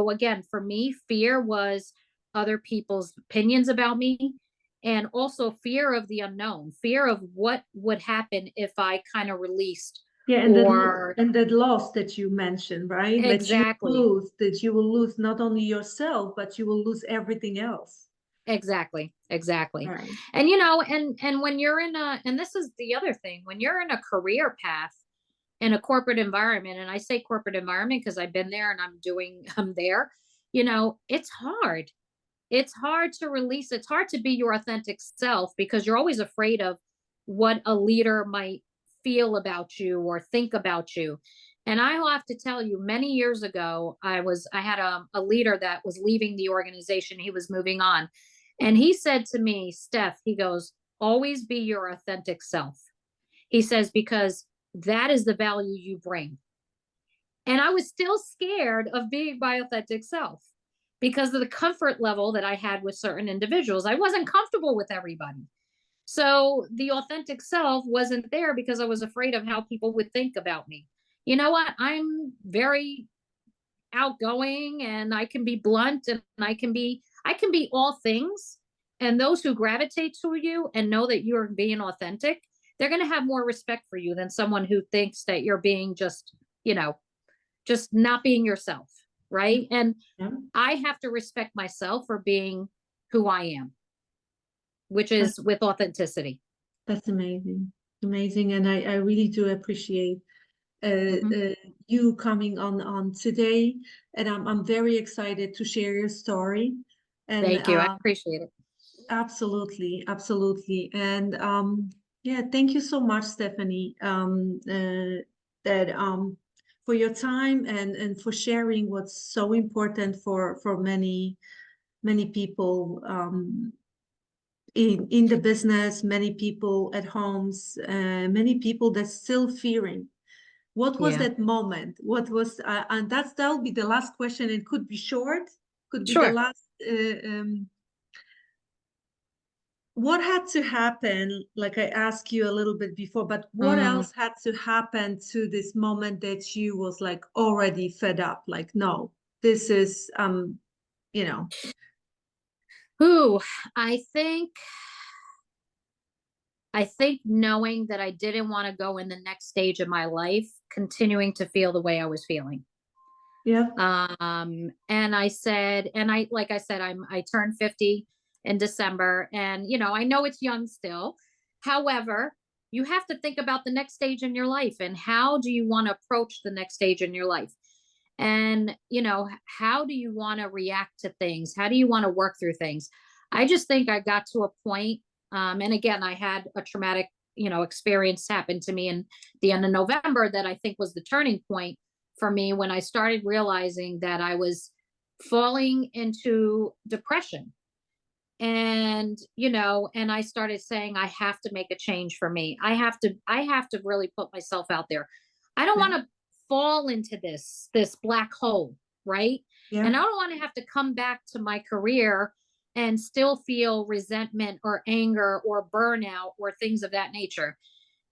so again, for me, fear was other people's opinions about me, and also fear of the unknown, fear of what would happen if I kind of released Yeah, or and that loss that you mentioned, right? exactly. That you will lose not only yourself, but you will lose everything else. Exactly, exactly. Right. And and when you're in a, and this is the other thing, when you're in a career path in a corporate environment, and I say corporate environment because I've been there and I'm there, it's hard. It's hard to release. It's hard to be your authentic self because you're always afraid of what a leader might feel about you or think about you. And I will have to tell you, many years ago, I had a leader that was leaving the organization. He was moving on. And he said to me, Steph, he goes, always be your authentic self. He says, because that is the value you bring. And I was still scared of being my authentic self because of the comfort level that I had with certain individuals. I wasn't comfortable with everybody. So the authentic self wasn't there because I was afraid of how people would think about me. You know what? I'm very outgoing and I can be blunt and I can be all things. And those who gravitate to you and know that you're being authentic, they're going to have more respect for you than someone who thinks that you're being you know, just not being yourself, right? And Yeah. I have to respect myself for being who I am, which That, is with authenticity. that's amazing. Amazing. And I really do appreciate uh, Hmm. uh, you coming on today. And I'm very excited to share your story. And Thank you. I appreciate it. absolutely, absolutely. And yeah, thank you so much, Stephanie, that for your time and for sharing what's so important for many people in the business, many people at homes, many people that's still fearing. What was Yeah. that moment? What was, and that'll be the last question. It could be short, could be the Sure. last. What had to happen? Like I asked you a little bit before, but what Mm. else had to happen to this moment that you was like already fed up? Like, no, this is, you know, Ooh, I think I think knowing that I didn't want to go in the next stage of my life, continuing to feel the way I was feeling. yeah, And I said, and I, like I said, I turned 50 in December, and I know it's young still. However, you have to think about the next stage in your life and how do you want to approach the next stage in your life? And, how do you want to react to things? How do you want to work through things? I just think I got to a point, and again, I had a traumatic, experience happen to me in the end of November that I think was the turning point for me when I started realizing that I was falling into depression. And, and I started saying, I have to make a change for me. I have to really put myself out there. I don't yeah, want to fall into this black hole, right? yeah, And I don't want to have to come back to my career and still feel resentment or anger or burnout or things of that nature.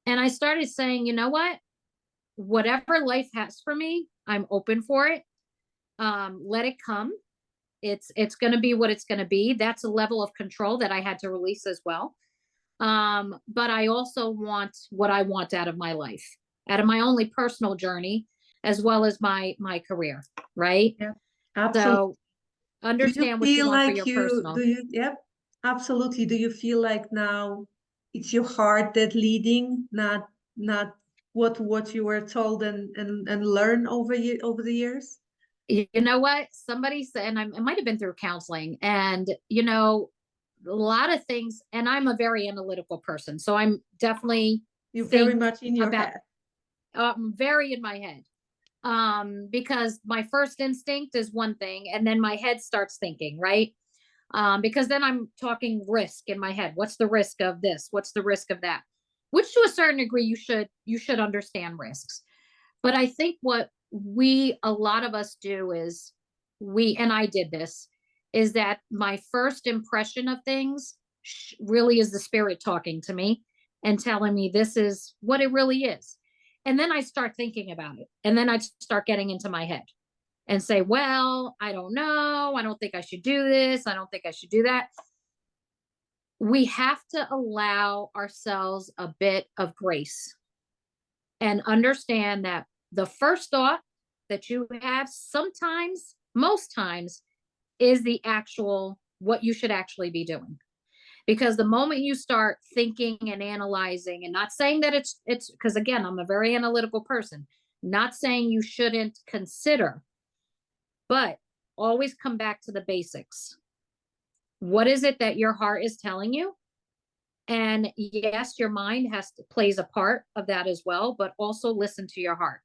And I started saying, you know what? Whatever life has for me, I'm open for it. Let it come. It's going to be what it's going to be. That's a level of control that I had to release as well. But I also want what I want out of my life, out of my only personal journey, as well as my career, right? yeah, absolutely. So Do you understand what you feel want for like your personal. yep, absolutely. Do you feel like now it's your heart that leading, not what you were told and learn over the years? You know what? Somebody said, and it might have been through counseling, and a lot of things, and I'm a very analytical person, so I'm definitely You're very think much in your about, head. very in my head, because my first instinct is one thing and then my head starts thinking, right? Because then I'm talking risk in my head. What's the risk of this? What's the risk of that? Which to a certain degree you should understand risks. But I think what a lot of us do is, and I did this, is that my first impression of things really is the spirit talking to me and telling me this is what it really is. And then I start thinking about it. And then I start getting into my head. and say, well, I don't know. I don't think I should do this. I don't think I should do that. We have to allow ourselves a bit of grace and understand that the first thought that you have sometimes, most times, is the actual what you should actually be doing. Because the moment you start thinking and analyzing, and not saying that it's because again, I'm a very analytical person, not saying you shouldn't consider, but always come back to the basics. What is it that your heart is telling you? And yes, your mind plays a part of that as well, but also listen to your heart.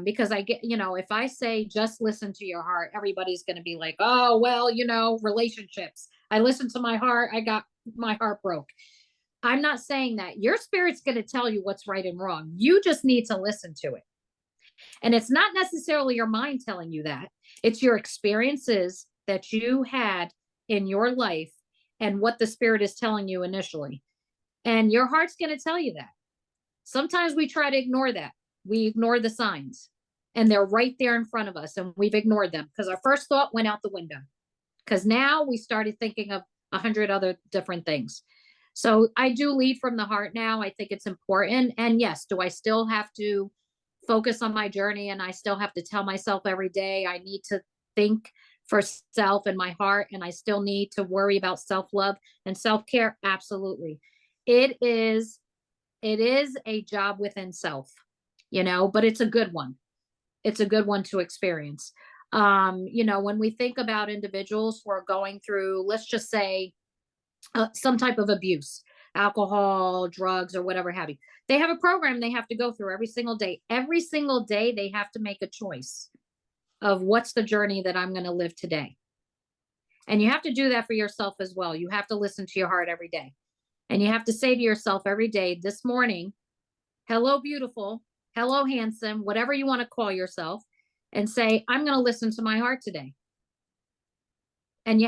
Because I get, if I say just listen to your heart, everybody's going to be like, oh, well, relationships. I listened to my heart. I got my heart broke. I'm not saying that. Your spirit's going to tell you what's right and wrong. You just need to listen to it. And it's not necessarily your mind telling you that, it's your experiences that you had in your life and what the spirit is telling you initially. And your heart's going to tell you that. Sometimes we try to ignore that. We ignore the signs, and they're right there in front of us, and we've ignored them because our first thought went out the window. Because now we started thinking of 100 other different things. So I do lead from the heart now. I think it's important. And yes, do I still have to focus on my journey, and I still have to tell myself every day I need to think for self and my heart, and I still need to worry about self-love and self-care? Absolutely. It is a job within self, but it's a good one. It's a good one to experience. When we think about individuals who are going through, let's just say, some type of abuse, alcohol, drugs, or whatever have you, they have a program they have to go through every single day. Every single day, they have to make a choice of what's the journey that I'm going to live today. And you have to do that for yourself as well. You have to listen to your heart every day. And you have to say to yourself every day, this morning, hello, beautiful, hello, handsome, whatever you want to call yourself, and say, I'm going to listen to my heart today.